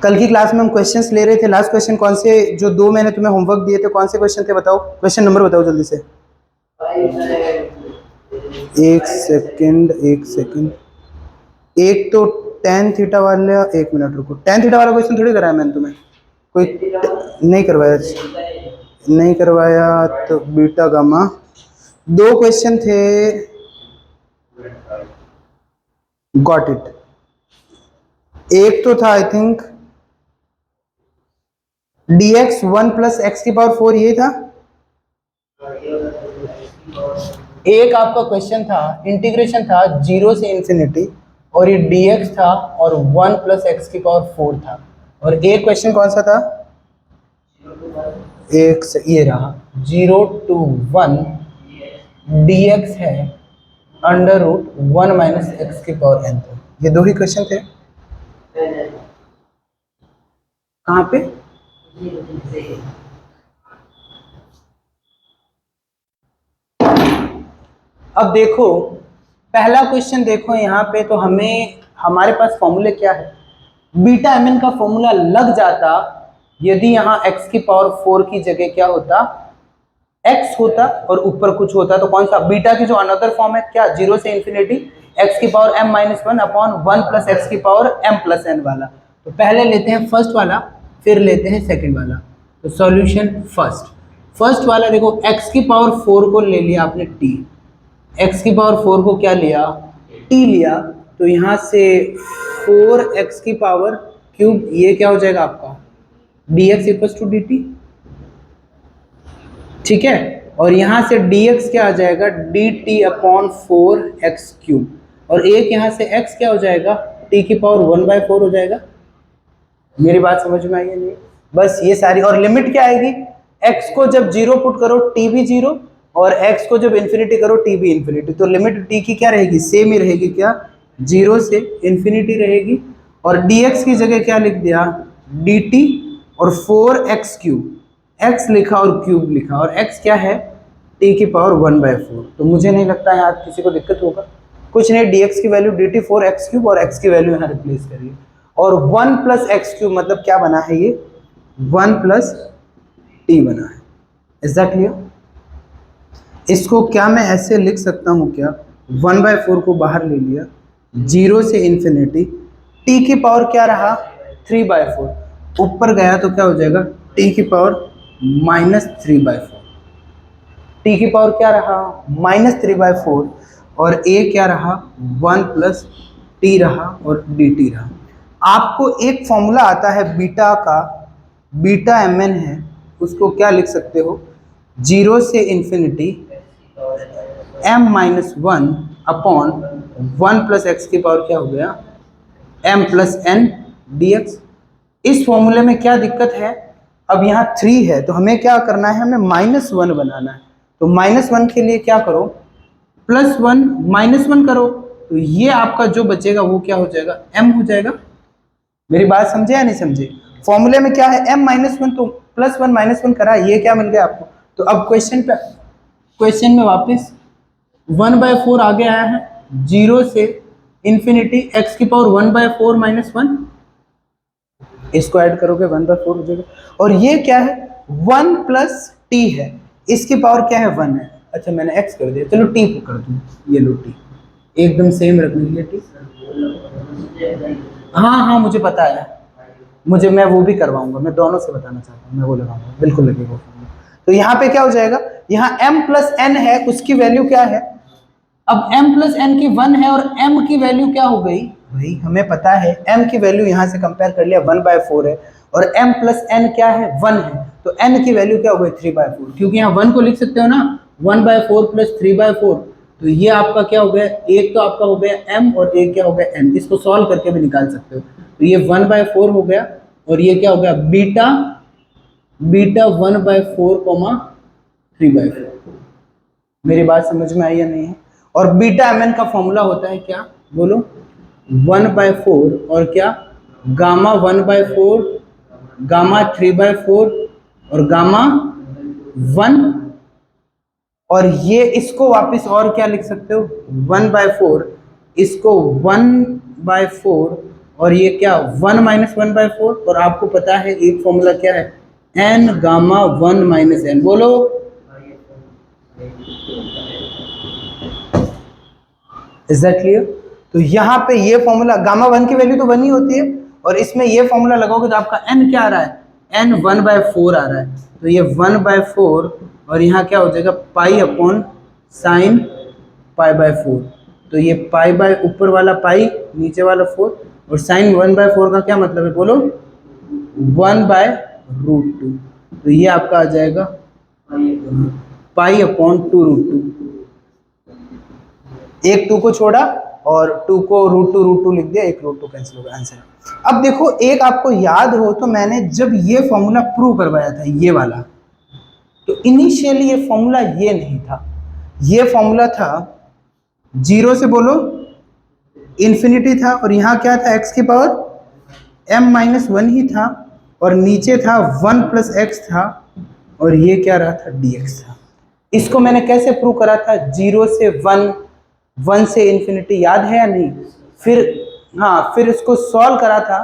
कल की क्लास में हम क्वेश्चंस ले रहे थे। लास्ट क्वेश्चन कौन से, जो दो मैंने तुम्हें होमवर्क दिए थे, कौन से क्वेश्चन थे बताओ, क्वेश्चन नंबर बताओ जल्दी से। एक सेकंड एक तो टेन थीटा वाला, एक मिनट रुको, टेन थीटा वाला क्वेश्चन थोड़ी कराया मैंने तुम्हें, कोई नहीं करवाया तो बीटा गामा दो क्वेश्चन थे। Got it. एक तो था I think dx 1 plus x की पावर 4, यही था। एक आपका क्वेश्चन था, इंटीग्रेशन था 0 से इंफिनिटी, और ये dx था और 1 प्लस एक्स की पावर 4 था। और एक क्वेश्चन कौन सा था, एक से ये रहा 0 to 1 dx है अंडर रूट 1 माइनस एक्स की पावर n। ये दो ही क्वेश्चन थे। कहाँ पे, अब देखो पहला क्वेश्चन देखो यहाँ पे, तो हमें हमारे पास फॉर्मूले क्या है, बीटा mn का फॉर्मूला लग जाता यदि यहाँ x की पावर 4 की जगह क्या होता, x होता और ऊपर कुछ होता, तो कौन सा, बीटा की जो अनदर फॉर्म है क्या, 0 से इंफिनिटी x की power m minus 1 upon 1 plus x की पावर m प्लस n वाला। तो पहले लेते हैं फर्स्ट वाला, फिर लेते हैं सेकंड वाला। तो सॉल्यूशन फर्स्ट वाला देखो, x की पावर 4 को ले लिया आपने t, x की पावर 4 को क्या लिया, t लिया, तो यहाँ से 4x की पावर क्यूब, ये क्या हो जाएगा आपका dx इक्वल्स टू dt, ठीक है। और यहाँ से dx क्या आ जाएगा, dt अपॉन 4x क्यूब, और एक यहाँ से x क्या हो जाएगा, t की पावर 1/4 हो जाएगा। मेरी बात समझ में आई है नहीं, बस ये सारी, और लिमिट क्या आएगी, x को जब 0 पुट करो t भी 0, और x को जब इन्फिनिटी करो t भी इन्फिनिटी, तो लिमिट t की क्या रहेगी, सेम ही रहेगी, क्या 0 से इन्फिनिटी रहेगी। और dx की जगह क्या लिख दिया, dt और 4x क्यूब, x लिखा और क्यूब लिखा, और x क्या है, t की पावर 1/4। तो मुझे नहीं लगता यहाँ किसी को दिक्कत होगा, कुछ नहीं, dx की वैल्यू dt 4x क्यूब और x की वैल्यू यहाँ रिप्लेस करिए, और 1 प्लस एक्स क्यूब मतलब क्या बना है, ये 1 प्लस टी बना है। Is that clear? इसको क्या मैं ऐसे लिख सकता हूँ क्या, 1/4 को बाहर ले लिया, 0 से इंफिनिटी, टी की पावर क्या रहा 3/4, ऊपर गया तो क्या हो जाएगा, टी की पावर -3/4, टी की पावर क्या रहा -3/4, और ए क्या रहा 1 प्लस टी रहा और डी टी रहा। आपको एक फॉर्मूला आता है बीटा का, बीटा mn है, उसको क्या लिख सकते हो, 0 से infinity m-1 upon 1 plus x की पावर क्या हो गया m प्लस n dx। इस फॉर्मूले में क्या दिक्कत है, अब यहाँ 3 है तो हमें क्या करना है, हमें -1 बनाना है। तो -1 के लिए क्या करो, +1 -1 करो, तो ये आपका जो बचेगा वो क्या हो जाएगा, m हो जाएगा। मेरी बात समझे या नहीं समझे, फॉर्मूले में क्या है m-1, तो +1 -1 करा, ये क्या मिल गया आपको। तो अब क्वेश्चन में वापस 1/4 आगे आया है, 0 से इंफिनिटी x की पावर 1/4 -1, इसको ऐड करोगे 1/4 हो जाएगा, और ये क्या है 1 प्लस t है, इसकी पावर क्या है 1 है, अच्छा मैंने x कर दिया, चलो t कर दूं, ये लो t एकदम सेम रखने के लिए t, हाँ मुझे पता है, मैं वो भी करवाऊंगा, मैं दोनों से बताना चाहता हूँ, मैं वो लगाऊंगा, बिल्कुल लगेगा। तो यहाँ पे क्या हो जाएगा, यहाँ m प्लस n है, उसकी वैल्यू क्या है, अब m प्लस n की 1 है, और m की वैल्यू क्या हो गई, भाई हमें पता है m की वैल्यू यहाँ से कंपेयर कर लिया 1/4 है, और m प्लस n क्या है 1 है, तो n की वैल्यू क्या हो गई 3/4, क्योंकि यहाँ 1 को लिख सकते हो ना 1/4 प्लस 3/4, तो ये आपका क्या हो गया, एक तो आपका हो गया m और एक क्या हो गया n, इसको सॉल्व करके भी निकाल सकते हो। तो ये 1/4 हो गया, और ये क्या हो गया बीटा 1/4 3/4। मेरी बात समझ में आई या नहीं है। और बीटा mn का फॉर्मूला होता है क्या, बोलो 1/4 और क्या गामा 1/4, गामा 3/4 और गामा 1, और ये इसको वापस और क्या लिख सकते हो 1/4, इसको 1/4 और ये क्या 1 माइनस 1/4, और आपको पता है एक फॉर्मूला क्या है, n गामा 1 माइनस n, बोलो। Is that clear? तो यहाँ पे ये फॉर्मूला गामा 1 की वैल्यू तो 1 ही होती है, और इसमें ये फॉर्मूला लगाओगे तो आपका n क्या आ रहा है, n 1/4 आ रहा है। तो ये 1/4 और यहाँ क्या हो जाएगा पाई अपॉन साइन π/4। तो ये पाई बाय ऊपर वाला पाई, नीचे वाला 4, और साइन 1/4 का क्या मतलब है, बोलो 1/√2। तो ये आपका आ जाएगा पाई अपॉन 2√2। एक 2 को छोड़ा और 2 को √2 लिख दिया, एक √2 कैंसिल हो गया, आंसर। अब देखो एक आपको याद हो तो मैंने जब ये फॉर्मूला प्रूव करवाया था ये वाला, तो इनिशियली ये फॉर्मूला ये नहीं था, ये फॉर्मूला था 0 से बोलो इन्फिनिटी था, और यहाँ क्या था x की पावर m-1 ही था, और नीचे था 1 + x था, और ये क्या रहा था dx था। इसको मैंने कैसे प्रूव करा था, 0 से 1, 1 से इन्फिनिटी, याद है या नहीं? फिर हाँ, फिर इसको सॉल्व करा था,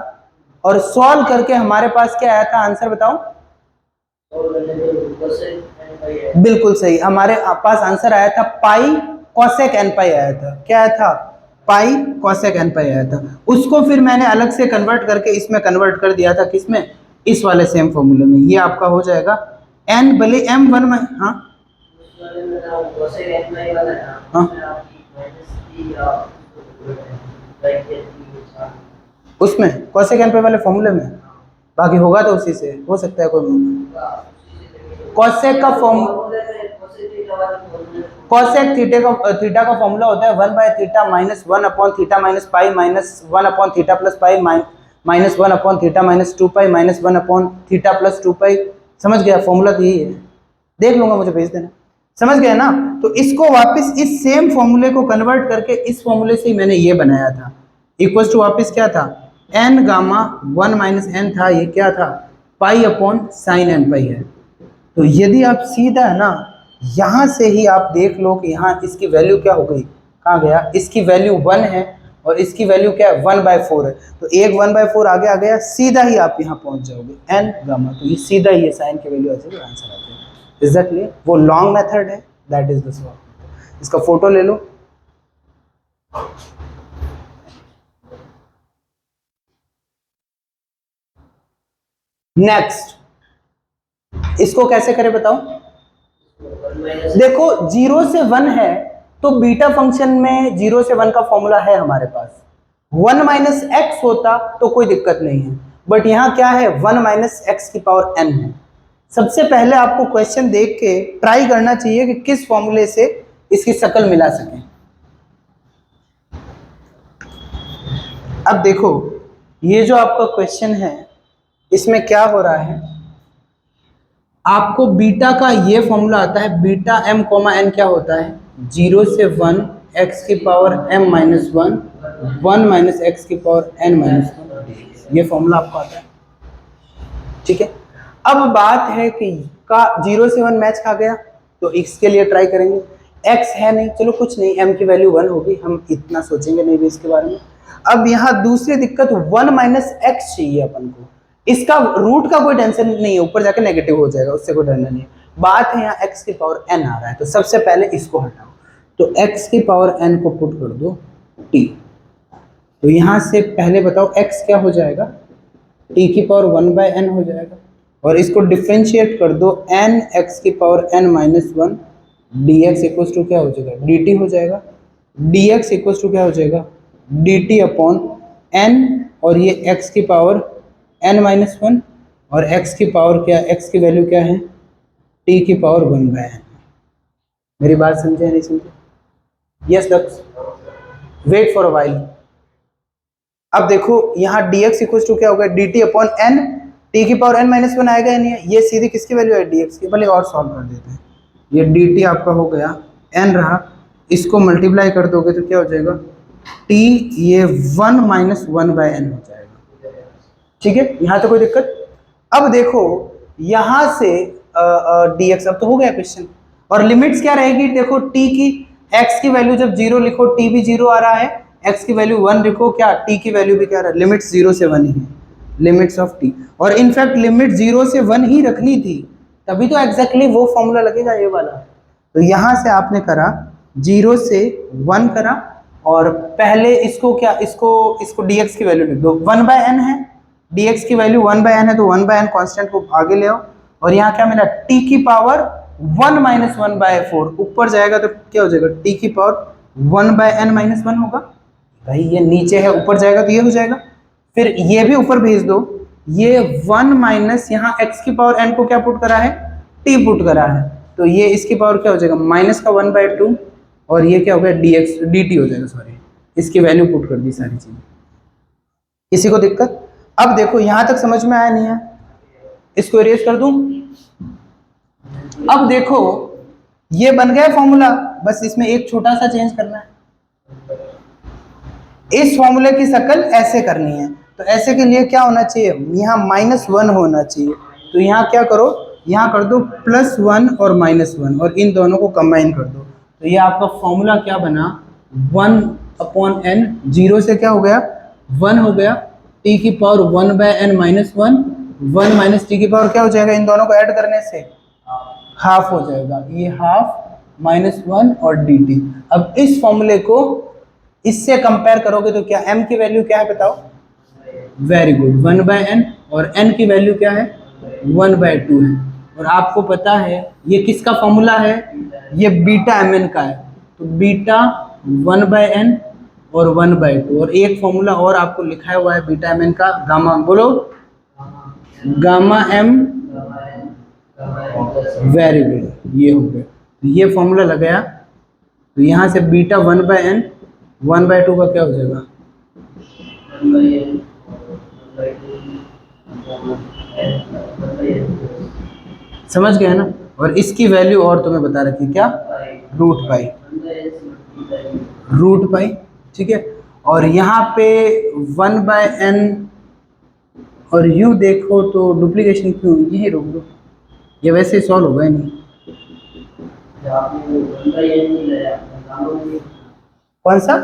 और सॉल्व करके हमारे पास क्या आया था, आंसर बताओ। बिल्कुल सही, हमारे पास आंसर आया था पाई कोसेक n पाई आया था। क्या आया था? पाई कोसेक n पाई आया था। उसको फिर मैंने अलग से कन्वर्ट करके इसमें कन्वर्ट कर दिया था, किसमें, इस वाले सेम फॉर्मूले में। ये आपका हो जाएगा n भले m1 में, हाँ हाँ उसमें कोसेक n पाई वाले फॉर्मूले में, बाकी होगा तो उसी से हो सकता है कोई कोसेक का फॉर्म, कोसेक थीटा का फॉर्मूला होता है 1/θ minus 1/θ minus pi minus 1/θ plus pi minus 1/θ minus 2 pi minus 1/θ plus 2 pi. समझ गया? फॉर्मूला तो यही है, देख लूंगा, मुझे भेज देना। समझ गया ना? तो इसको वापस इस सेम फॉर्मूले को कन्वर्ट करके इस फॉर्मूले से ही मैंने ये बनाया था, इक्वल टू वापस क्या था, n गामा 1 माइनस n था, ये क्या था पाई अपॉन साइन n पाई है। तो यदि आप सीधा है ना यहाँ से ही आप देख लो कि यहाँ इसकी वैल्यू क्या हो गई, कहाँ गया, इसकी वैल्यू 1 है और इसकी वैल्यू क्या है 1/4 है, तो एक 1/4 आगे आ गया, सीधा ही आप यहाँ पहुँच जाओगे n गामा, तो ये सीधा ही साइन की वैल्यू आ जाएगी, आंसर आ जाएगा। Is that clear? वो लॉन्ग मेथड है, दैट इज द सॉल्व। इसका फोटो ले लो। नेक्स्ट इसको कैसे करें बताओ। देखो 0 से 1 है तो बीटा फंक्शन में 0 से 1 का फॉर्मूला है हमारे पास, 1 माइनस एक्स होता तो कोई दिक्कत नहीं है, बट यहां क्या है 1 माइनस एक्स की पावर n है। सबसे पहले आपको क्वेश्चन देख के ट्राई करना चाहिए कि किस फॉर्मूले से इसकी शक्ल मिला सके। अब देखो ये जो आपका क्वेश्चन है इसमें क्या हो रहा है, आपको बीटा का ये फॉर्मूला आता है, बीटा m कॉमा n क्या होता है 0 से 1 x की power m minus 1 1 minus x की पावर n माइनस 1, ये फॉर्मूला आपको आता है। ठीक है, अब बात है कि का 0 से 1 मैच खा गया तो इसके लिए ट्राई करेंगे, x है नहीं, चलो कुछ नहीं, m की वैल्यू 1 होगी, हम इतना सोचेंगे नहीं भी इसके बारे में। अब यहाँ दूसरी दिक्कत 1 माइनस एक्स चाहिए अपन को, इसका रूट का कोई टेंशन नहीं है, ऊपर जाके नेगेटिव हो जाएगा, उससे कोई डरना नहीं है। बात है यहाँ x की पावर n आ रहा है, तो सबसे पहले इसको हटाओ, तो x की पावर n को पुट कर दो t, तो यहाँ से पहले बताओ x क्या हो जाएगा, t की पावर 1/n हो जाएगा, और इसको डिफ्रेंशिएट कर दो n x की power n minus 1 dx equal to क्या हो जाएगा dt हो जाएगा, dx इक्वल टू क्या हो जाएगा dt अपॉन n, और ये x की पावर n माइनस 1 और x की पावर क्या, x की वैल्यू क्या है t की पावर 1/n। मेरी बात समझे नहीं समझे? Yes Daksh, wait for a while. अब देखो यहाँ dx इक्वल टू क्या होगा dt अपॉन n, t की पावर n माइनस 1 आएगा या नहीं है, ये सीधी किसकी वैल्यू है dx की, भले और सॉल्व कर देते हैं। ये dt आपका हो गया n रहा, इसको मल्टीप्लाई कर दोगे तो क्या हो जाएगा t, ये 1 माइनस 1/n हो जाएगा। ठीक है, यहाँ तो कोई दिक्कत। अब देखो यहाँ से dx, अब तो हो गया क्वेश्चन, और लिमिट्स क्या रहेगी, देखो t की x की वैल्यू जब 0 लिखो t भी 0 आ रहा है, x की वैल्यू 1 लिखो, क्या t की वैल्यू भी क्या रहा, लिमिट्स 0 से 1 ही है, लिमिट्स ऑफ t, और इनफैक्ट लिमिट 0 से 1 ही रखनी थी, तभी तो एग्जैक्टली वो फॉर्मूला लगेगा ये वाला। तो यहाँ से आपने करा 0 से 1 करा, और पहले इसको क्या, इसको dx की वैल्यू लिख दो, 1/n है, dx की वैल्यू 1/n है, तो 1/n कांस्टेंट को आगे ले आओ, और यहाँ क्या मिला, t की पावर 1 - 1/4, ऊपर जाएगा तो क्या हो जाएगा, t की पावर 1/n - 1 होगा, भाई ये नीचे है, ऊपर जाएगा तो ये हो जाएगा, फिर ये भी ऊपर भेज दो, ये 1 माइनस यहाँ x की पावर n को क्या पुट करा है, t पुट करा है, तो ये इसकी पावर क्या हो जाएगा, माइनस का 1/2, और ये क्या हो गया, dx dt हो जाएगा, सॉरी इसकी वैल्यू पुट कर दी सारी चीजें। किसी को दिक्कत? अब देखो यहां तक समझ में आया नहीं है, इसको इरेज कर दूं। अब देखो ये बन गया फॉर्मूला, बस इसमें एक छोटा सा चेंज करना है, इस फॉर्मूले की शक्ल ऐसे करनी है, तो ऐसे के लिए क्या होना चाहिए, यहाँ -1 होना चाहिए, तो यहाँ क्या करो, यहाँ कर दो +1 और -1, और इन दोनों को कंबाइन कर दो, तो ये आपका फॉर्मूला क्या बना, 1/n, 0 से क्या हो गया, 1 हो गया, t की पावर 1/n - 1, 1 माइनस t की पावर क्या हो जाएगा, इन दोनों को ऐड करने से हाफ हो जाएगा, ये हाफ -1 और dt। अब इस फॉर्मूले को इससे कंपेयर करोगे तो क्या, m की वैल्यू क्या है बताओ, वेरी गुड 1/n, और n की वैल्यू क्या है, 1/2 है, और आपको पता है ये किसका फॉर्मूला है, ये बीटा mn का है, तो बीटा 1/n और 1/2, और एक फॉर्मूला और आपको लिखा हुआ है बीटा mn का, गामा, बोलो गामा m, वेरी गुड, ये हो गया, ये फॉर्मूला लगाया, तो यहाँ से बीटा 1/n 1/2 का क्या हो जाएगा, समझ गए ना, और इसकी वैल्यू और तुम्हें बता रखी क्या, √पाई, ठीक है, और यहाँ पे 1/n, और यू देखो तो डुप्लीकेशन क्यों, यही रोक दो, ये वैसे ही सॉल्व होगा ही नहीं, कौन सा,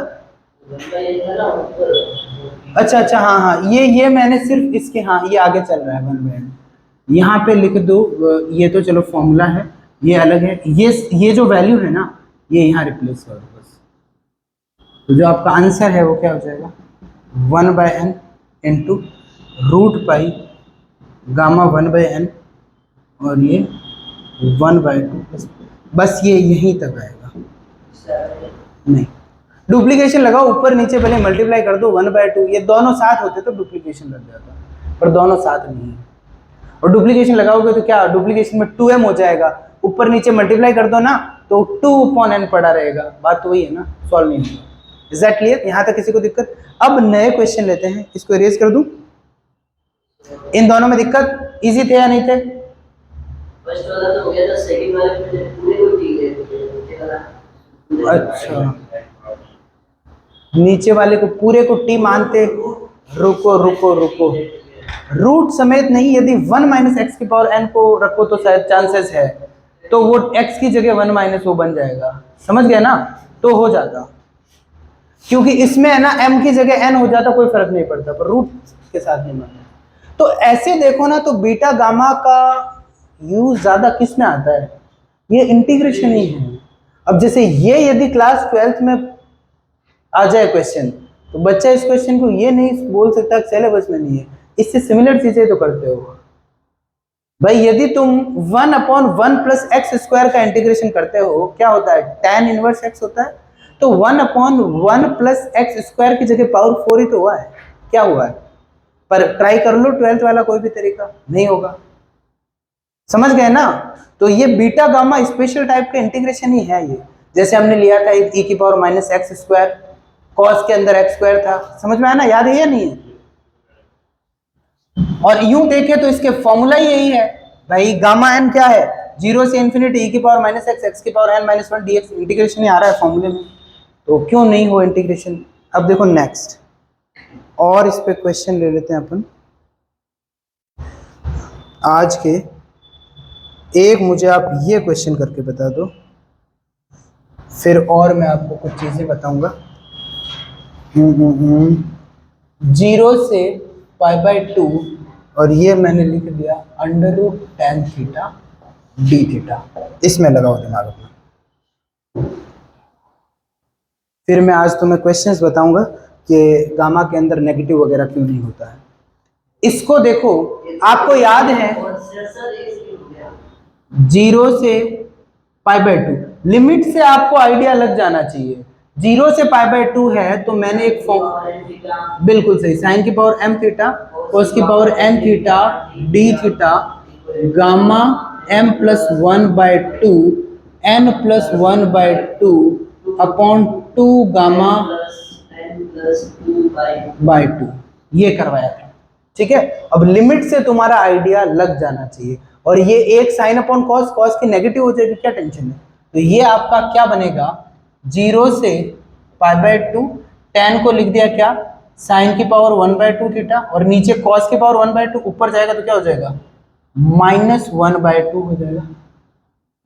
अच्छा हाँ हाँ, ये मैंने सिर्फ इसके, हाँ ये आगे चल रहा है 1/n, यहाँ पे लिख दो, ये तो चलो फॉर्मूला है, ये अलग है, ये जो वैल्यू है ना, ये यहाँ रिप्लेस कर दो बस, तो जो आपका आंसर है वो क्या हो जाएगा, 1/n into √pi gamma 1/n, और ये 1/2, बस ये यहीं तक आएगा, नहीं डुप्लीकेशन लगाओ, ऊपर नीचे पहले मल्टीप्लाई कर दो, 1/2, ये दोनों साथ होते तो डुप्लीकेशन लग जाता, पर दोनों साथ नहीं है, और डुप्लीकेशन लगाओगे तो क्या, डुप्लीकेशन में 2m हो जाएगा, ऊपर नीचे मल्टीप्लाई कर दो ना, तो 2/n पड़ा रहेगा, बात तो वही है ना, सॉल्व नहीं होगा। Is that clear? यहाँ तक किसी को दिक्कत? अब नए क्वेश्चन लेते हैं, इसको इरेज कर दूं, इन दोनों में दिक्कत, इजी थे या नहीं थे? फर्स्ट वाला तो हो गया था, सेकंड वाले में पूरे को ठीक है, अच्छा नीचे वाले को पूरे को टी मानते, रुको रुको रुको, रूट समेत नहीं, यदि 1 - x की पावर n को रखो तो शायद चांसेस है, तो वो x की जगह 1 - वो बन जाएगा, समझ गया ना, तो हो जाता, क्योंकि इसमें है ना m की जगह n हो जाता, कोई फर्क नहीं पड़ता, पर रूट के साथ नहीं मानता। तो ऐसे देखो ना, तो बीटा गामा का यूज ज्यादा किस में आता है, ये इंटीग्रेशन ही है। अब जैसे ये यदि क्लास 12th में आ जाए क्वेश्चन, तो बच्चा इस क्वेश्चन को ये नहीं बोल सकता सिलेबस में नहीं है, इससे सिमिलर चीजें तो करते हो भाई। यदि तुम 1/1 + x² का इंटीग्रेशन करते हो, क्या होता है, tan इनवर्स x होता है, तो 1/1 + x² की जगह पावर 4 ही तो हुआ है, क्या हुआ है, पर ट्राई कर लो 12th वाला, कोई भी तरीका नहीं होगा, समझ गए ना। तो ये बीटा गामा स्पेशल टाइप का इंटीग्रेशन ही है ये, जैसे हमने लिया था e⁻⁻x², cos के अंदर x² था, समझ में आया ना, याद है या नहीं है? और यूं देखे तो इसके फॉर्मूला ही यही है भाई, गामा m क्या है, 0 से infinity e⁻⁻x x⁻n - 1 dx, integration ही आ रहा है फॉर्मूले में, तो क्यों नहीं हो इंटीग्रेशन। अब देखो नेक्स्ट, और इस पे क्वेश्चन ले लेते हैं अपन आज के, एक मुझे आप ये क्वेश्चन करके बता दो, फिर और मैं आपको कुछ चीजें बताऊंगा। 0 से π/2 और ये मैंने लिख दिया √tan थीटा d थीटा। इसमें लगाओ दिमाग अपना। फिर मैं आज तुम्हें क्वेश्चंस बताऊंगा कि गामा के अंदर नेगेटिव वगैरह क्यों नहीं होता है। इसको देखो, आपको याद है और सर एक सेकंड हो गया 0 से π/2, लिमिट से आपको आइडिया लग जाना चाहिए। 0 से π/2 है तो मैंने एक फॉर्म, बिल्कुल सही, साइन की पावर m थीटा cos की power n theta d theta gamma m plus 1/2 n plus 1/2 upon 2 gamma by 2, ये करवाया था। ठीक है, अब लिमिट से तुम्हारा आइडिया लग जाना चाहिए। और ये एक साइन अपॉन कॉस, कॉस की नेगेटिव हो जाएगी, क्या टेंशन है। तो ये आपका क्या बनेगा 0 से π/2, tan को लिख दिया क्या साइन की पावर 1/2 थीटा और नीचे कॉस की पावर 1/2, ऊपर जाएगा तो क्या हो जाएगा -1/2 हो जाएगा।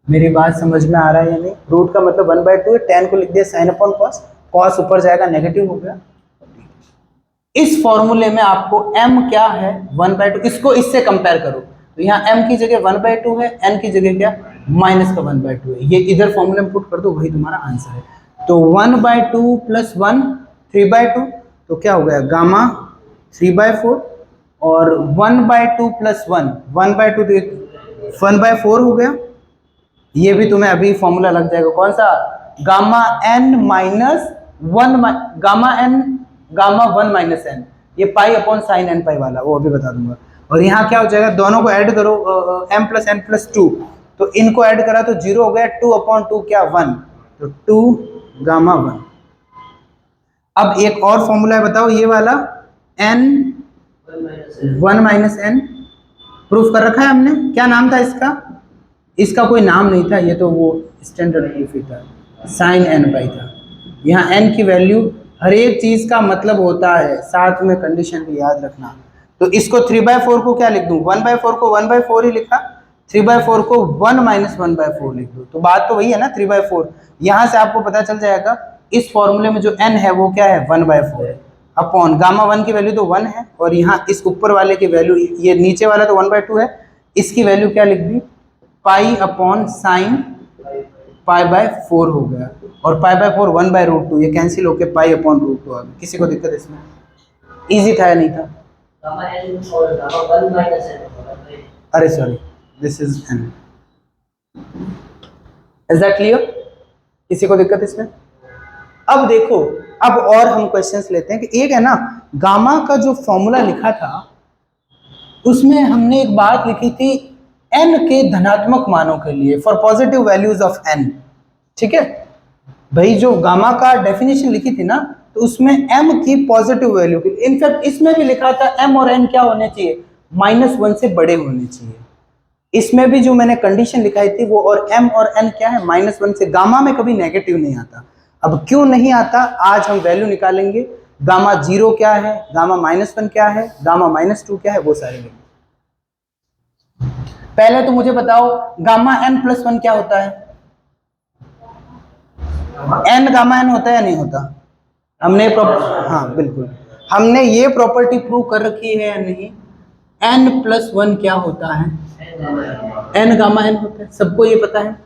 मेरी बात समझ में आ रहा है या नहीं। रूट का मतलब 1/2 है, tan को लिख दिया साइन अपॉन कॉस, कॉस ऊपर जाएगा नेगेटिव हो गया। इस फॉर्मूले में आपको m क्या है 1/2, इसको इससे कंपेयर करो तो यहाँ m की जगह 1/2 है, n की जगह क्या माइनस का 1/2 है। ये इधर फॉर्मूले में पुट कर दो, वही तुम्हारा आंसर है। तो 1/2 प्लस 1 3/2, तो क्या हो गया गामा 3/4 और 1/2 प्लस 1 1/2 तो 1/4 हो गया। ये भी तुम्हें अभी फॉर्मूला लग जाएगा, कौन सा gamma n minus 1 gamma 1 minus n, ये पाई अपॉन साइन n पाई वाला, वो अभी बता दूंगा। और यहाँ क्या हो जाएगा, दोनों को ऐड करो m प्लस n प्लस 2, तो इनको ऐड करा तो 0 हो गया, 2/2 क्या 1, तो 2 गामा 1। अब एक और फॉर्मूला है, बताओ ये वाला n 1 माइनस n प्रूफ कर रखा है हमने, क्या नाम था इसका, इसका कोई नाम नहीं था, ये तो वो स्टैंडर्ड प्रूफ ही था, साइन n पाई था। यहाँ n की वैल्यू, हर एक चीज का मतलब होता है, साथ में कंडीशन भी याद रखना। तो इसको 3/4 को क्या लिख दूं, 1/4 को 1/4 ही लिखा, 3/4 को 1 माइनस 1/4 लिख दो, तो बात तो वही है ना 3/4। यहाँ से आपको पता चल जाएगा इस फॉर्मूले में जो n है वो क्या है 1/4 अपॉन गामा 1 की वैल्यू तो 1 है, और यहाँ इस ऊपर वाले की वैल्यू, ये नीचे वाला तो 1/2 है, इसकी वैल्यू क्या लिख दी पाई अपॉन साइन π/4 हो गया, और π/4 1/√2, ये कैंसिल होके पाई अपॉन √2 आ गया। किसी को दिक्कत इसमें, इजी था या नहीं था। गामा n और गामा 1 माइनस n, अरे sorry, this is n, is that clear, किसी को दिक्कत इसमें। अब देखो, अब और हम क्वेश्चंस लेते हैं कि एक है ना गामा का जो फॉर्मूला लिखा था उसमें हमने एक बात लिखी थी n के धनात्मक मानों के लिए, for positive values of n। ठीक है भाई, जो गामा का डेफिनेशन लिखी थी ना, तो उसमें m की पॉजिटिव वैल्यू की, इनफैक्ट इसमें भी लिखा था m और n क्या होने चाहिए -1 से बड़े होने चाहिए। इसमें भी जो मैंने कंडीशन लिखाई थी वो, और m और n क्या है -1 से, गामा में कभी नेगेटिव नहीं आता। अब क्यों नहीं आता, आज हम वैल्यू निकालेंगे, गामा 0 क्या है, गामा -1 क्या है, गामा -2 क्या है, वो सारे वैल्यू। पहले तो मुझे बताओ गामा n प्लस 1 क्या होता है, n गामा n होता है या नहीं होता, हमने हाँ बिल्कुल, हमने ये प्रॉपर्टी प्रूव कर रखी है या नहीं, n प्लस 1 क्या होता है, n गामा n होता है, सबको ये पता है।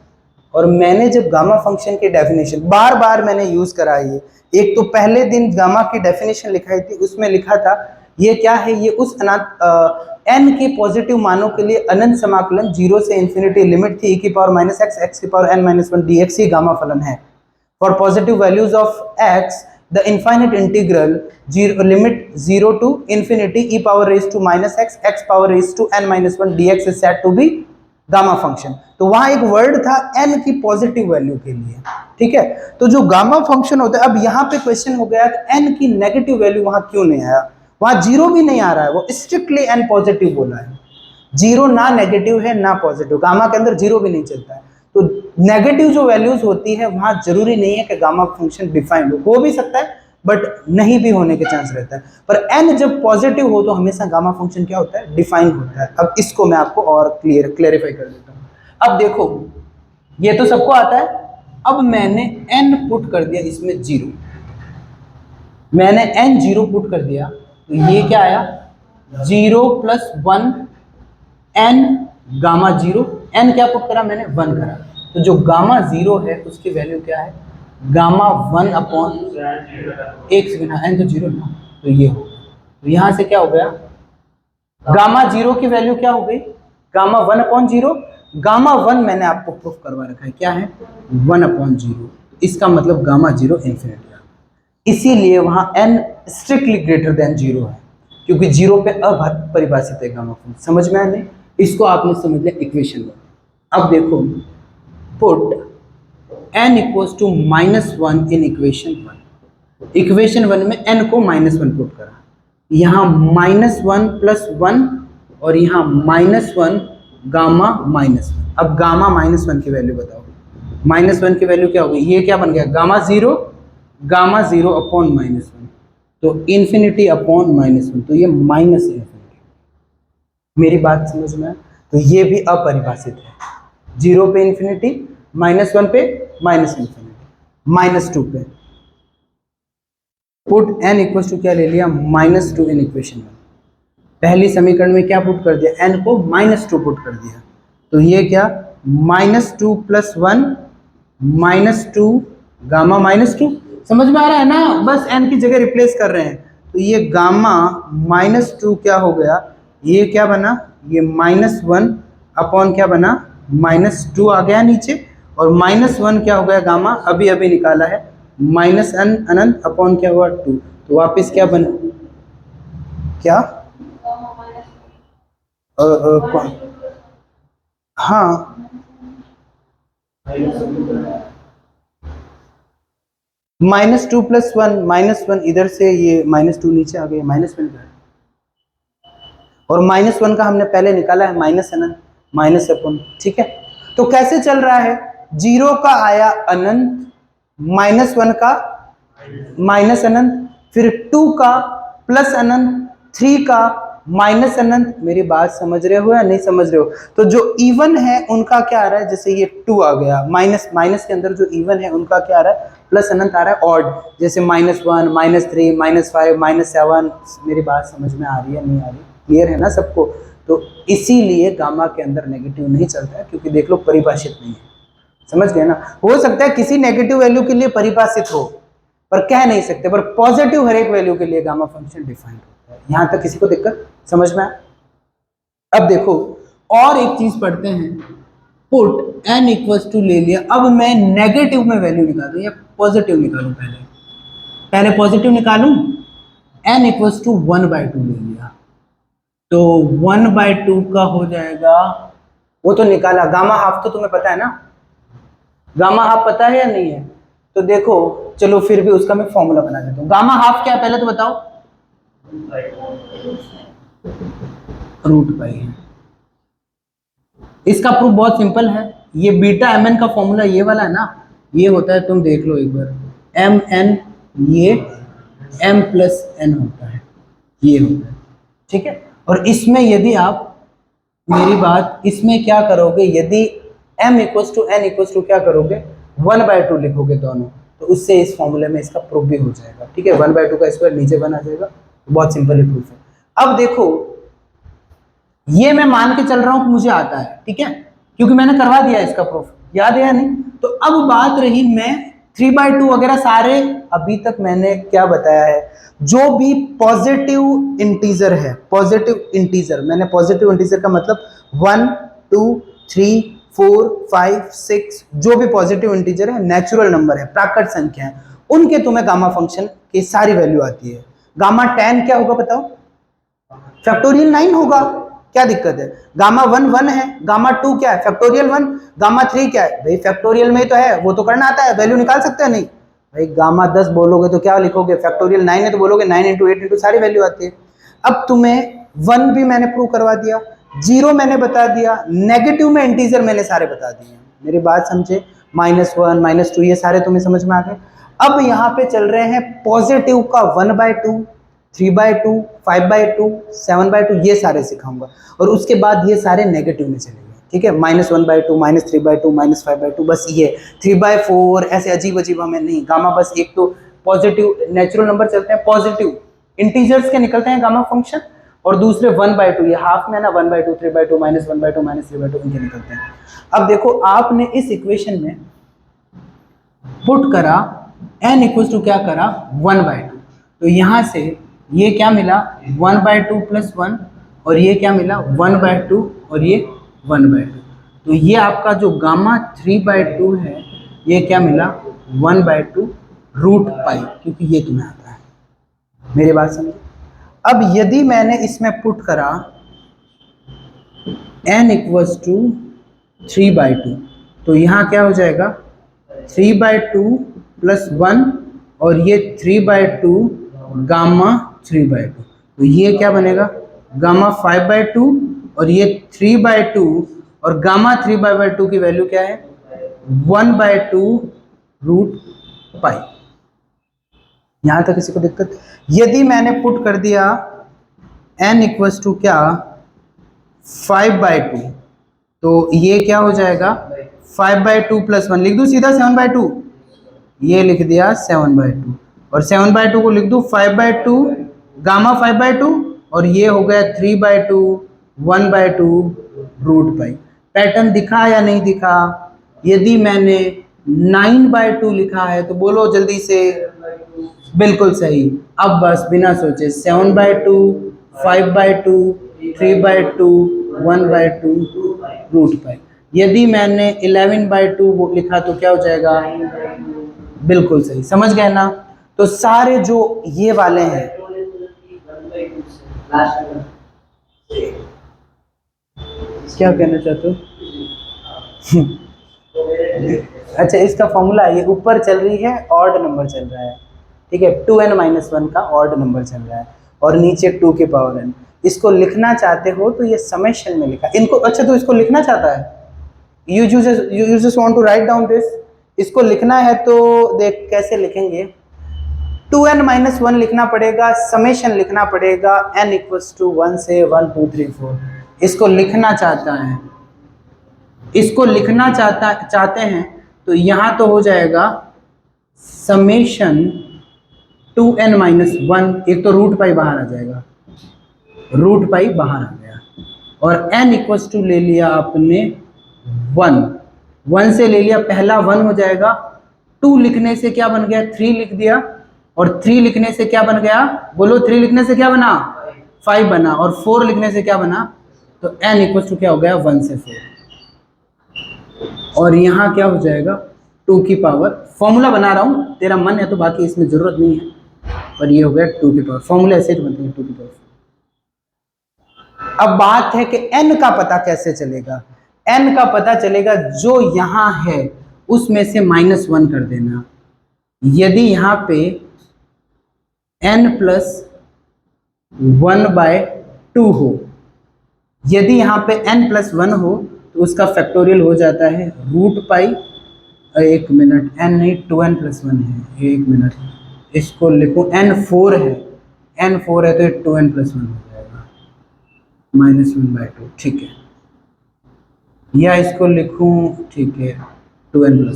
और मैंने जब गामा फंक्शन की डेफिनेशन बार बार मैंने यूज करा है, एक तो पहले दिन गामा की डेफिनेशन लिखाई थी, उसमें लिखा था ये क्या है, ये उस n के पॉजिटिव मानों के लिए अनंत समाकलन 0 से इंफिनिटी लिमिट थी e की पावर -x x की पावर n-1 dx ही गामा फलन है। For positive values of x the infinite integral limit 0 to infinity e power raised to -x x power raised to n-1 dx is said to be gamma function. तो वहां एक word था n की positive value के लिए, ठीक है। तो जो गामा फंक्शन होता है, अब यहाँ पे क्वेश्चन हो गया कि n की नेगेटिव वैल्यू वहां क्यों नहीं आया, वहां 0 भी नहीं आ रहा है, वो स्ट्रिक्टली n पॉजिटिव बोला है, 0 ना नेगेटिव है ना पॉजिटिव, गामा के अंदर 0 भी नहीं चलता है। तो नेगेटिव जो वैल्यूज होती है वहां जरूरी नहीं है कि गामा फंक्शन डिफाइंड हो भी सकता है बट नहीं भी होने के चांस रहता है, पर n जब पॉजिटिव हो तो हमेशा गामा फंक्शन क्या होता है, डिफाइन होता है। अब इसको मैं आपको और क्लेरिफाई कर देता हूं। अब देखो, ये तो सबको आता है, अब मैंने n पुट कर दिया इसमें 0, मैंने n 0 पुट कर दिया तो ये क्या आया 0 + 1 n गामा 0, n क्या पुट करा मैंने 1 करा, तो जो गामा 0 है उसकी वैल्यू क्या है गामा 1 अपॉन 1 से बिना n तो 0 ना, तो ये हो गया। तो यहाँ से क्या हो गया गामा 0 की वैल्यू क्या हो गई गामा 1/0, गामा 1 मैंने आपको प्रूफ करवा रखा है क्या है 1/0, इसका मतलब गामा 0 इंफिनिटी है, इसीलिए वहां n स्ट्रिक्टली ग्रेटर देन 0 है, क्योंकि 0 पे अपरिभाषित है गामा फंक्शन। समझ में आया नहीं, इसको आपने समझ लिया इक्वेशन में। अब देखो put n equals to -1 in equation 1, equation 1 में n को -1 पुट करा, यहाँ -1 + 1 और यहाँ -1 गामा -1। अब गामा -1 की वैल्यू बताओ, -1 की वैल्यू क्या होगी, ये क्या बन गया गामा 0 अपॉन -1, तो इन्फिनिटी अपॉन -1, तो ये माइनस इन्फिनिटी। मेरी बात समझ में आया? तो ये भी अपरिभाषित है, 0 पे इन्फिनिटी, -1 पे माइनस इन्फिनिटी, -2 पे पुट n इक्वल्स टू क्या ले लिया -2 इन इक्वेशन 1। पहली समीकरण में क्या पुट कर दिया n को -2 पुट कर दिया, तो ये क्या -2 + 1 -2 गामा -2, समझ में आ रहा है ना, बस n की जगह रिप्लेस कर रहे हैं, तो ये गामा -2 क्या हो गया, ये क्या बना ये -1 अपॉन क्या बना -2 आ गया नीचे, और -1 क्या हो गया गामा अभी अभी निकाला है -n अनंत अपॉन क्या हुआ 2, तो वापस क्या बना क्या हाँ -2 + 1 -1 इधर से, ये -2 नीचे आ गया, -1 का, और -1 का हमने पहले निकाला है -अनंत -अपॉन, ठीक है। तो कैसे चल रहा है, 0 का आया अनंत, -1 का माइनस अनंत, फिर 2 का प्लस अनंत, 3 का माइनस अनंत। मेरी बात समझ रहे हो या नहीं समझ रहे हो? तो जो इवन है उनका क्या आ रहा है, जैसे ये 2 आ गया, माइनस माइनस के अंदर जो इवन है उनका क्या आ रहा है, प्लस अनंत आ रहा है ऑड, जैसे -1 -3 -5 -7। मेरी बात समझ में आ रही है नहीं आ रही, क्लियर है ना सबको? तो इसीलिए गामा के अंदर नेगेटिव नहीं चलता है, क्योंकि देख लो परिभाषित नहीं है, समझ गए ना। हो सकता है किसी नेगेटिव वैल्यू के लिए परिभाषित हो, पर कह नहीं सकते, पर पॉजिटिव हर एक वैल्यू के लिए गामा फंक्शन डिफाइंड होता है। यहां तक किसी को दिक्कत समझ में आया? अब देखो और एक चीज पढ़ते हैं, पुट n इक्वल्स टू ले लिया, अब मैं नेगेटिव में वैल्यू निकालूं या पॉजिटिव निकालूं, पहले पॉजिटिव निकालूं, n इक्वल्स टू 1/2 ले लिया, तो 1/2 का हो जाएगा, वो तो निकाला, गामा हाफ तो तुम्हें पता है ना, गामा हाफ पता है या नहीं है? तो देखो चलो फिर भी उसका मैं फॉर्मूला बना देता हूँ। गामा हाफ क्या है पहले तो बताओ, √π है। इसका प्रूफ बहुत सिंपल है, ये बीटा mn का फॉर्मूला ये वाला है ना, ये होता है, तुम देख लो एक बार, mn ये m + n होता है, ये होता है, ठीक है। और इसमें यदि आप, मेरी बात, इसमें क्या करोगे, यदि m = n = क्या करोगे 1/2 लिखोगे दोनों, तो उससे इस फॉर्मूले में इसका प्रूफ भी हो जाएगा, ठीक है। 1/2 का स्क्वायर नीचे 1 आ जाएगा, बहुत सिंपल ही प्रूफ है। अब देखो ये मैं मान के चल रहा हूं कि मुझे आता है, ठीक है, क्योंकि मैंने करवा दिया इसका प्रूफ, याद है या नहीं? तो अब बात रही, मैं 3/2 वगैरह सारे अभी तक मैंने क्या बताया है, जो भी पॉजिटिव इंटीजर है, पॉजिटिव इंटीजर, मैंने पॉजिटिव इंटीजर का मतलब 1 2 3 4 5 6, जो भी पॉजिटिव इंटीजर है, नेचुरल नंबर है, प्राकृत संख्या है, उनके तुम्हें गामा फंक्शन की सारी वैल्यू आती है। गामा 10 क्या होगा बताओ, फैक्टोरियल 9 होगा, क्या दिक्कत है? गामा 1 1 है, गामा 2 क्या है, फैक्टोरियल 1, गामा 3 क्या है भाई, फैक्टोरियल में तो है, वो तो करना आता है, वैल्यू निकाल सकते हैं नहीं भाई। गामा 10 बोलोगे तो क्या लिखोगे, फैक्टोरियल 9 है तो बोलोगे 9 × 8 × सारी वैल्यू आती है। अब तुम्हें 1 भी मैंने प्रूव करवा दिया, 0 मैंने बता दिया, नेगेटिव में इंटीजर मैंने सारे बता दिए, मेरी बात समझे, -1 -2 ये सारे तुम्हें समझ में आ गए। अब यहाँ पे चल रहे हैं पॉजिटिव का 1/2 3/2 5/2 7/2, ये सारे सिखाऊंगा, और उसके बाद ये सारे नेगेटिव में चलेंगे, ठीक है। -1/2 -3/2 -5/2, बस ये 3/4 ऐसे अजीब अजीब हमें नहीं, गामा बस एक तो पॉजिटिव नेचुरल नंबर चलते हैं, पॉजिटिव इंटीजर्स के निकलते हैं गामा फंक्शन, और दूसरे 1/2, ये हाफ में ना 1/2, 3/2, -1/2, -3/2 इनके निकलते हैं। अब देखो आपने इस इक्वेशन में पुट करा n इक्वल टू क्या करा 1/2, तो यहाँ से ये क्या मिला 1/2 + 1, और ये क्या मिला 1/2 और ये 1/2, तो ये आपका जो गामा 3/2 है ये क्या मिला 1/2 √π, क्योंकि ये तुम्हें आता है। मेरी बात समझो। अब यदि मैंने इसमें पुट करा n इक्वल्स टू 3/2, तो यहाँ क्या हो जाएगा 3/2 + 1, और ये 3/2 गामा 3/2, तो ये क्या बनेगा गामा 5/2, और ये 3/2 और गामा 3/2 की वैल्यू क्या है 1/2 √π। यहां तक किसी को दिक्कत? यदि मैंने पुट कर दिया n इक्वल्स टू क्या 5/2, तो ये क्या हो जाएगा 5/2 + 1 लिख दूं सीधा 7/2, ये लिख दिया 7/2, और 7/2 को लिख दूं 5/2 गामा 5/2, और ये हो गया 3/2 1/2 √π। पैटर्न दिखा या नहीं दिखा? यदि मैंने 9/2 लिखा है तो बोलो जल्दी से, बिल्कुल सही। अब बस बिना सोचे 7/2 5/2 3/2 1/2 √π। यदि मैंने 11/2 लिखा तो क्या हो जाएगा? बिल्कुल सही, समझ गए ना? तो सारे जो ये वाले हैं, क्या कहना चाहते हो? अच्छा, इसका फॉर्मूला ये ऊपर चल रही है ऑड नंबर चल रहा है, ठीक है, 2n-1 का ऑड नंबर चल रहा है, और नीचे 2 की पावर n। इसको लिखना चाहते हो तो ये समेशन में लिखा इनको। अच्छा, तो इसको लिखना चाहता है, you just want to write down this. इसको लिखना है तो देख कैसे लिखेंगे, 2n-1 लिखना पड़ेगा, समेशन लिखना पड़ेगा n इक्वल्स टू 1 से 1 2 3 4। इसको लिखना चाहता है, इसको लिखना चाहते हैं तो यहाँ तो हो जाएगा समेशन 2n-1, एक तो √π बाहर आ जाएगा, √π बाहर आ गया, और n इक्वल्स टू ले लिया आपने 1 से ले लिया, पहला 1 हो जाएगा, 2 लिखने से क्या बन गया 3 लिख दिया, और 3 लिखने से क्या बन गया बोलो, 3 लिखने से क्या बना 5 बना, और 4 लिखने से क्या बना, तो n इक्वल्स टू क्या हो गया 1 से 4, और यहाँ क्या हो जाएगा 2 की पावर। फॉर्मूला बना रहा हूँ, तेरा मन है तो, बाकी इसमें जरूरत नहीं है, पर ये हो गया 2 की पावर। फॉर्मूला ऐसे ही बनते हैं 2 की पावर। अब बात है कि n का पता कैसे चलेगा। n का पता चलेगा जो यहाँ है उसमें से -1 कर देना। यदि यहाँ पे n + 1/2 हो, यदि यहाँ पे n + 1 हो तो उसका फैक्टोरियल हो जाता है √π। एक मिनट, n नहीं 2n + 1 है, एक मिनट, इसको लिखूं n4 है, n4 है तो 2n + 1 हो जाएगा -1/2, ठीक है, या इसको लिखूं, ठीक है 2n +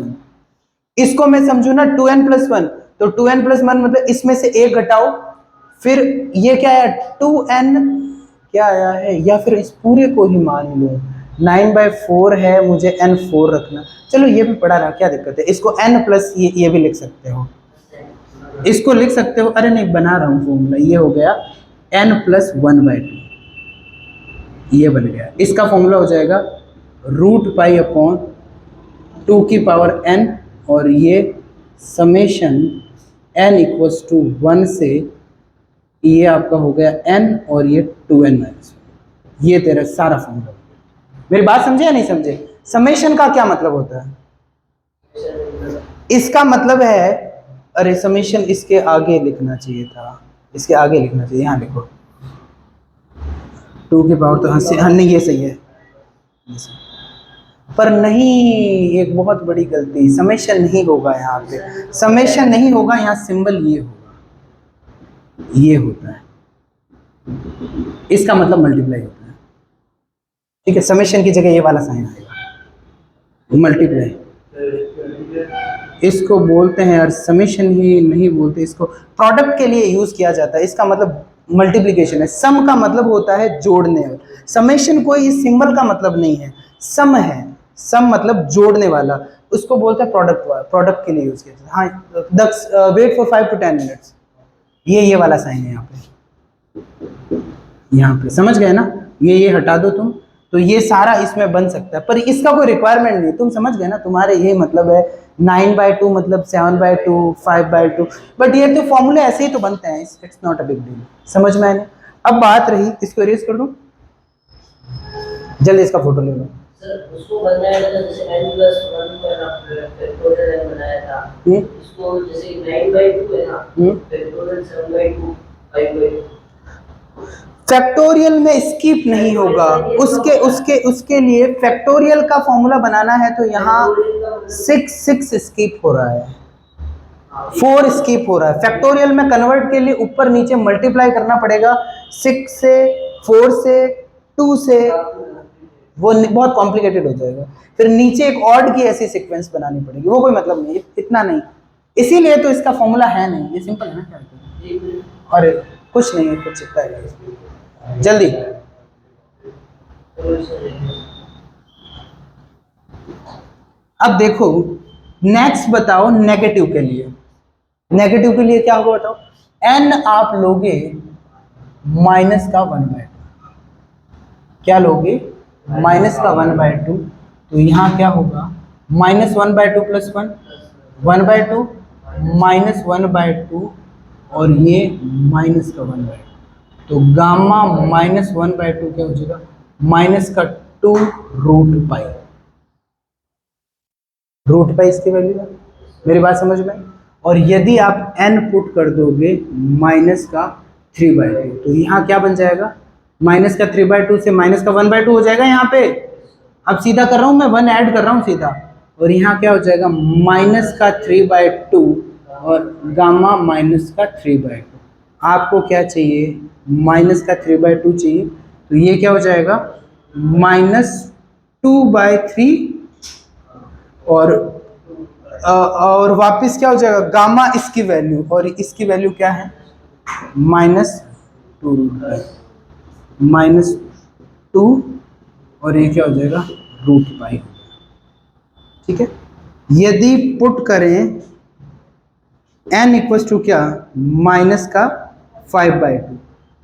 1। इसको मैं समझू ना 2n + 1, तो 2n + 1 मतलब इसमें से एक घटाओ, फिर ये क्या है 2n क्या आया है, या फिर इस पूरे को ही मान लो 9/4 है, मुझे n4 रखना, चलो ये भी पढ़ा रहा, क्या दिक्कत है। इसको n प्लस ये भी लिख सकते हो, इसको लिख सकते हो, अरे नहीं बना रहा हूँ फॉर्मूला, ये हो गया n + 1/2, ये बन गया। इसका फॉर्मूला हो जाएगा √π/2 की पावर n, और ये समेशन n इक्वल्स टू 1 से, ये आपका हो गया n, और ये 2n-1, ये तेरा सारा फॉर्मूला। मेरी बात समझे या नहीं समझे? समेशन का क्या मतलब होता है? इसका मतलब है, अरे समेशन इसके आगे लिखना चाहिए था, इसके आगे लिखना चाहिए, यहाँ लिखो 2 की पावर, तो हाँ नहीं ये सही है, पर नहीं, एक बहुत बड़ी गलती, समेशन नहीं होगा यहाँ पे, समेशन नहीं होगा, यहाँ सिंबल ये होगा, ये होता है, इसका मतलब मल्टीप्लाई होता है, ठीक है। समेशन की जगह ये वाला साइन आएगा, मल्टीप्लाई, इसको बोलते हैं यार समेशन ही नहीं बोलते, इसको प्रोडक्ट के लिए यूज किया जाता है। इसका मतलब मल्टीप्लिकेशन है। सम का मतलब होता है जोड़ने, समेशन कोई इस सिंबल का मतलब नहीं है, सम है। सम मतलब जोड़ने वाला, उसको बोलते हैं प्रोडक्ट। प्रोडक्ट के लिए यूज किया जाता है। हाँ दक्ष, वेट फॉर 5 to 10 मिनट्स। ये वाला साइन है यहाँ पे समझ गए ना? ये हटा दो तुम, तो ये सारा इसमें बन सकता है, पर इसका कोई रिक्वायरमेंट नहीं। तुम समझ गए ना? तुम्हारे ये मतलब है 9/2 मतलब 7/2, 5/2, बट ये तो फॉर्मूले ऐसे ही तो बनते हैं, it's not a big deal. समझ में आने? अब बात रही, इसको इरेज कर दूं, जल्दी इसका फोटो ले लो। सर उसको बनाया था जैसे n+1 का फैक्टोरियल n बनाया था, इसको जैसे 9/2 है ना, फैक्टोरियल 7/2 5/2। फैक्टोरियल में स्किप नहीं होगा, उसके उसके उसके लिए फैक्टोरियल का फॉर्मूला बनाना है तो यहाँ 6 स्किप हो रहा है, 4 स्किप हो रहा है। फैक्टोरियल में कन्वर्ट के लिए ऊपर नीचे मल्टीप्लाई करना पड़ेगा, 6 से, 4 से, 2 से, वो बहुत कॉम्प्लिकेटेड हो जाएगा। फिर नीचे एक ऑड की ऐसी सीक्वेंस बनानी पड़ेगी, वो कोई मतलब नहीं, इतना नहीं। इसीलिए तो इसका फॉर्मूला है नहीं, ये सिंपल है ना क्या? अरे कुछ नहीं है, कुछ इतना है। जल्दी अब देखो, नेक्स्ट बताओ नेगेटिव के लिए। नेगेटिव के लिए क्या होगा बताओ? n आप लोगे माइनस का 1/2, क्या लोगे? माइनस का 1/2, तो यहाँ क्या होगा? -1/2 + 1, 1/2 -1/2, और ये माइनस का 1/2, तो गामा -1/2 क्या हो जाएगा? -2√π। √π इसकी वैल्यू है, मेरी बात समझ में? और यदि आप n पुट कर दोगे -3/2, तो यहाँ क्या बन जाएगा? -3/2 से -1/2 हो जाएगा यहाँ पे। अब सीधा कर रहा हूँ मैं, 1 ऐड कर रहा हूँ सीधा, और यहाँ क्या हो जाएगा? -3/2 और गामा -3/2। आपको क्या चाहिए? -3/2 चाहिए, तो ये क्या हो जाएगा? -2/3, और वापस क्या हो जाएगा? गामा इसकी वैल्यू, और इसकी वैल्यू क्या है? -2, और ये क्या हो जाएगा? √π। ठीक है, यदि पुट करें n इक्वल्स टू क्या? -5/2,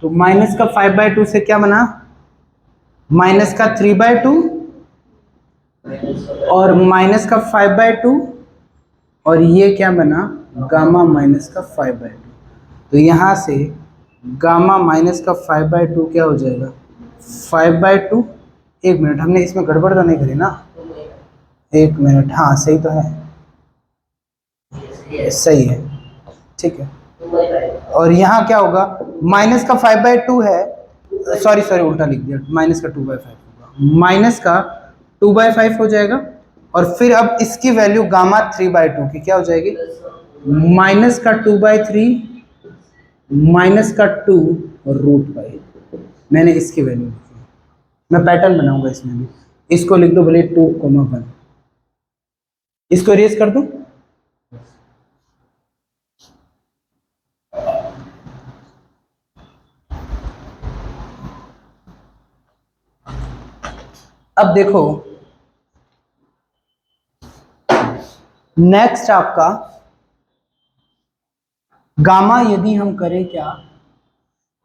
तो -5/2 से क्या बना? -3/2 और -5/2, और ये क्या बना? गामा -5/2। तो यहाँ से गामा -5/2 क्या हो जाएगा? 5/2। एक मिनट, हमने इसमें गड़बड़ तो नहीं करी ना? एक मिनट, हाँ सही तो है, सही है, ठीक है। और यहाँ क्या होगा? -5/2 है, सॉरी उल्टा लिख दिया, -2/5 होगा, -2/5 हो जाएगा। और फिर अब इसकी वैल्यू गामा 3/2 की क्या हो जाएगी? -2/3 -2 और √π। मैंने इसकी वैल्यू लिखी, मैं पैटर्न बनाऊंगा इसमें भी। इसको लिख दो भले 2,1, इसको इरेज कर दूं। अब देखो नेक्स्ट आपका गामा, यदि हम करें क्या?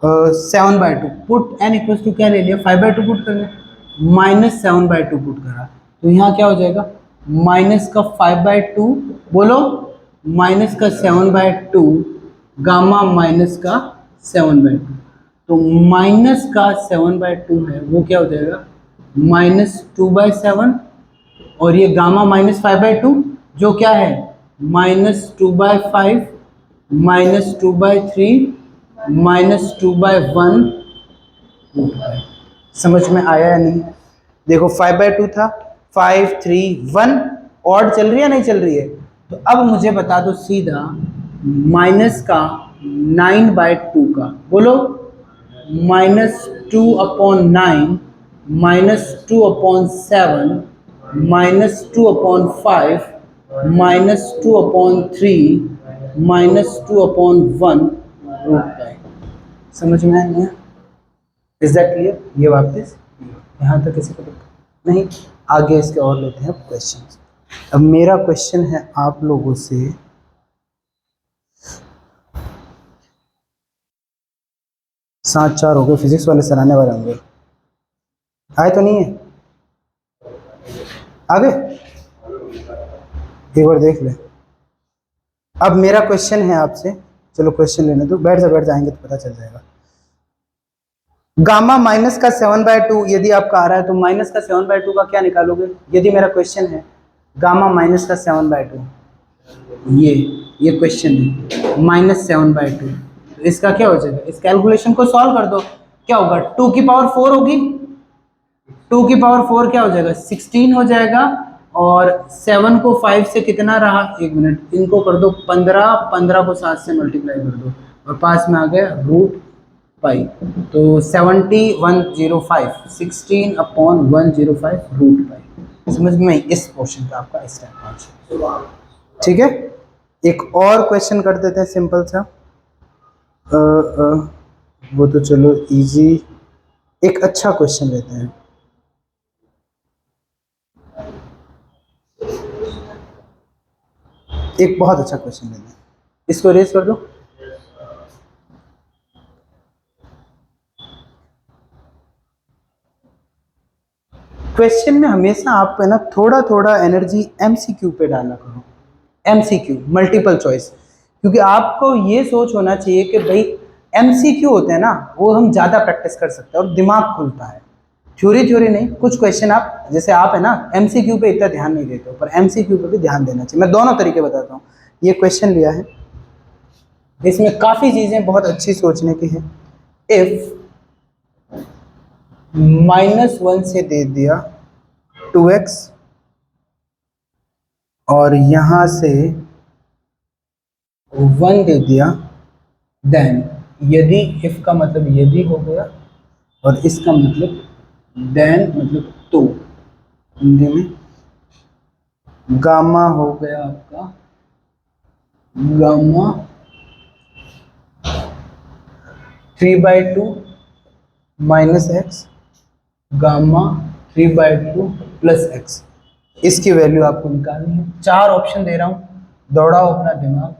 7/2 पुट, n इक्वल्स टू क्या ले लिया? 5/2 पुट कर लिया, -7/2 पुट करा, तो यहाँ क्या हो जाएगा? -5/2, बोलो, -7/2, गामा -7/2, तो -7/2 है वो क्या हो जाएगा? -2/7, और ये गामा -5/2 जो क्या है? -2/5 -2/3 -2/1। समझ में आया या नहीं? देखो 5/2 था, 5 3 1, ऑड चल रही है नहीं चल रही है? तो अब मुझे बता दो सीधा, माइनस का 9/2 का, बोलो, -2/9 -2/7 -2/5 -2/3 -2/1 रूट पाई। समझ में आया? Is that clear? ये वापस यहाँ तक किसी को नहीं, आगे इसके और लेते हैं क्वेश्चन। अब मेरा क्वेश्चन है आप लोगों से, 7-4 हो गए, फिजिक्स वाले सर आने वाले होंगे, आए तो नहीं है? आ गए? एक बार देख ले। अब मेरा क्वेश्चन है आपसे, चलो क्वेश्चन लेने दो, बैठ जाएंगे तो पता चल जाएगा। गामा माइनस का 7/2 यदि आपका आ रहा है तो माइनस का 7/2 का क्या निकालोगे? यदि मेरा क्वेश्चन है गामा माइनस का 7/2, ये क्वेश्चन है -7/2, तो इसका क्या हो जाएगा? इस कैलकुलेशन को सॉल्व कर दो, क्या होगा? 2 की पावर 4 होगी, 2 की पावर 4 क्या हो जाएगा? 16 हो जाएगा। और 7 को 5 से कितना रहा? 1 मिनट, इनको कर दो 15, 15 को 7 से मल्टीप्लाई कर दो और पास में आ गया रूट पाई। तो 105 16/105 रूट पाई। समझ में? इस पोर्शन का आपका इस टाइप आंसर। ठीक है, एक और क्वेश्चन कर देते हैं सिंपल सा। वो तो चलो इजी, एक अच्छा क्वेश्चन लेते हैं। एक बहुत अच्छा क्वेश्चन लेते हैं, इसको रेज कर दो। क्वेश्चन में हमेशा आप है ना थोड़ा थोड़ा एनर्जी एमसीक्यू पे डालना करो, एमसीक्यू मल्टीपल चॉइस, क्योंकि आपको ये सोच होना चाहिए कि भाई एमसीक्यू होते हैं ना वो हम ज़्यादा प्रैक्टिस कर सकते हैं और दिमाग खुलता है, थ्योरी नहीं। कुछ क्वेश्चन आप जैसे आप है ना एमसीक्यू पे इतना ध्यान नहीं देते हो, पर एमसीक्यू पे भी ध्यान देना चाहिए। मैं दोनों तरीके बताता हूँ। ये क्वेश्चन लिया है, इसमें काफ़ी चीज़ें बहुत अच्छी सोचने की है। इफ -1 से दे दिया 2x और यहां से 1 दे दिया, देन यदि, इफ का मतलब यदि हो गया और इसका मतलब देन मतलब तो, हिंदी में गामा हो गया आपका, गामा 3/2 -x, गामा 3/2 +x। इसकी वैल्यू आपको निकालनी है। 4 ऑप्शन दे रहा हूं, दौड़ाओ अपना दिमाग।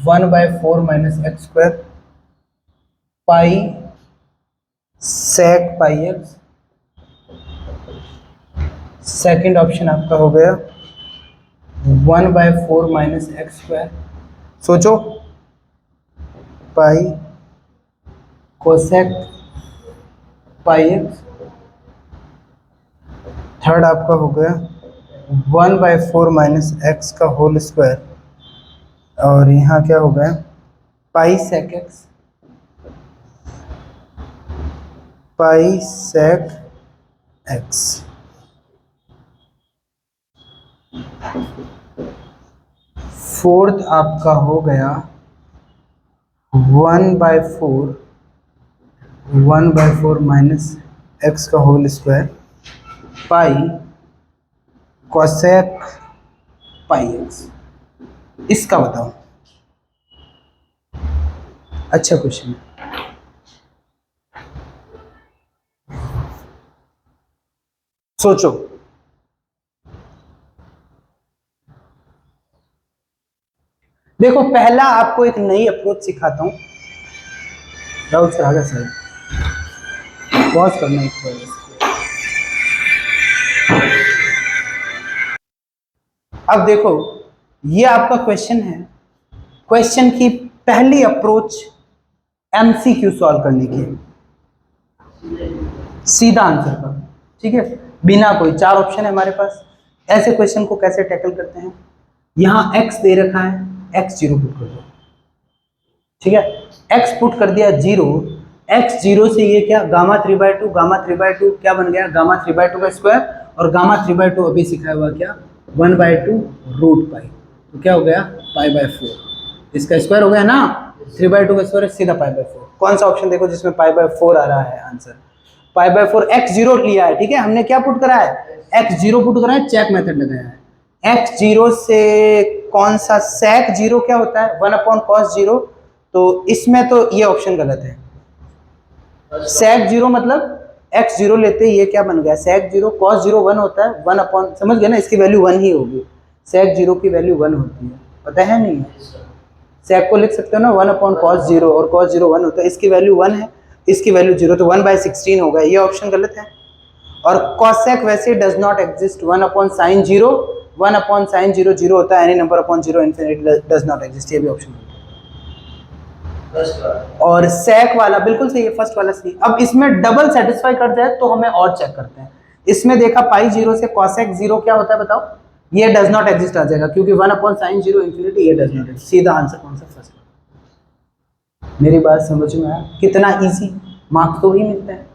1/4 - x² पाई sec πx, सेकेंड ऑप्शन आपका हो गया 1/4 - x², सोचो, पाई कोसेक πx। थर्ड आपका हो गया 1/4 - x का होल स्क्वायर, और यहाँ क्या हो गया पाई सेक x, पाई सेक x। फोर्थ आपका हो गया 1/4 - x का whole square pi cosec πx। इसका बताओ। अच्छा क्वेश्चन है। सोचो, देखो पहला आपको एक नई अप्रोच सिखाता हूं। राहुल सर आगे सर पॉज करना एक बार। अब देखो ये आपका क्वेश्चन है, क्वेश्चन की पहली अप्रोच एमसीक्यू सॉल्व करने की, सीधा आंसर का, ठीक है, बिना कोई 4 ऑप्शन है हमारे पास। ऐसे क्वेश्चन को कैसे टैकल करते हैं? यहां x दे रखा है, x 0 पुट कर दो, ठीक है, x पुट कर दिया 0, x 0 से ये क्या गामा 3/2, गामा 3/2 क्या बन गया? गामा 3/2 का स्क्वायर, और गामा 3/2 अभी सिखाया हुआ क्या 1/2 रूट पाई, तो क्या हो गया π/4, इसका स्क्वायर हो गया ना, 3/2 का स्क्वायर सीधा π/4। कौन सा ऑप्शन देखो जिसमें π/4 आ रहा है आंसर? π/4 x 0 लिया है, ठीक है, हमने क्या पुट करा है? x 0 पुट करा है, चेक मेथड लगाया है, x जीरो से कौन सा sec जीरो क्या होता है 1 अपॉन cos जीरो, तो इसमें तो ये ऑप्शन गलत है। sec जीरो मतलब x जीरो लेते ही ये क्या बन गया sec जीरो, cos जीरो 1 होता है 1 अपॉन, समझ गए ना, इसकी वैल्यू 1 ही होगी, sec जीरो की वैल्यू 1 होती है, पता है नहीं? sec को लिख सकते हो ना 1 अपॉन cos जीरो, और cos जीरो 1 होता है, इसकी वैल्यू 1 है, इसकी वैल्यू 0, तो 1/16 होगा, ये ऑप्शन गलत है। और cosec वैसे does not exist, 1 upon sin zero, 1 upon sin zero 0 होता है, any number upon zero infinity does not exist, ये भी ऑप्शन है। और sec वाला बिल्कुल सही है, फर्स्ट वाला सही। अब इसमें डबल सेटिस्फाई कर जाए तो हमें और चेक करते हैं। इसमें देखा पाई जीरो से cosec जीरो क्या होता है बताओ, ये डज नॉट एग्जिस्ट आ जाएगा, क्योंकि 1 अपॉन sin जीरो इन्फिनिटी, ये डज नॉट एग्जिस्ट। सीधा आंसर कौन सा, फर्स्ट। मेरी बात समझ में आया? कितना इजी, मार्क्स तो ही मिलते हैं,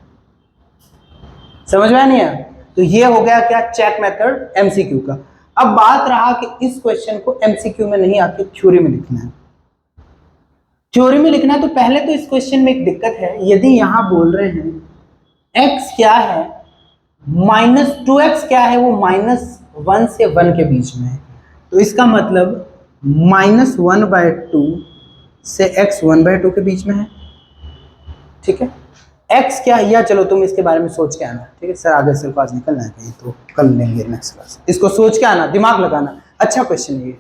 समझ में नहीं आया? तो ये हो गया क्या, चेक मेथड एमसीक्यू का। अब बात रहा कि इस क्वेश्चन को एमसीक्यू में नहीं आके थ्योरी में लिखना है। थ्योरी में लिखना है तो पहले तो इस क्वेश्चन में एक दिक्कत है, यदि यहां बोल रहे हैं x क्या है -2x क्या है, वो -1 से 1 के बीच में है, तो इसका मतलब -1/2 से x 1/2 के बीच में है, ठीक है। x क्या है, या चलो तुम इसके बारे में सोच के आना, ठीक है, सर आगे से आज निकलना है कहीं तो कर लेंगे नेक्स्ट क्लास, इसको सोच के आना, दिमाग लगाना, अच्छा क्वेश्चन है ये।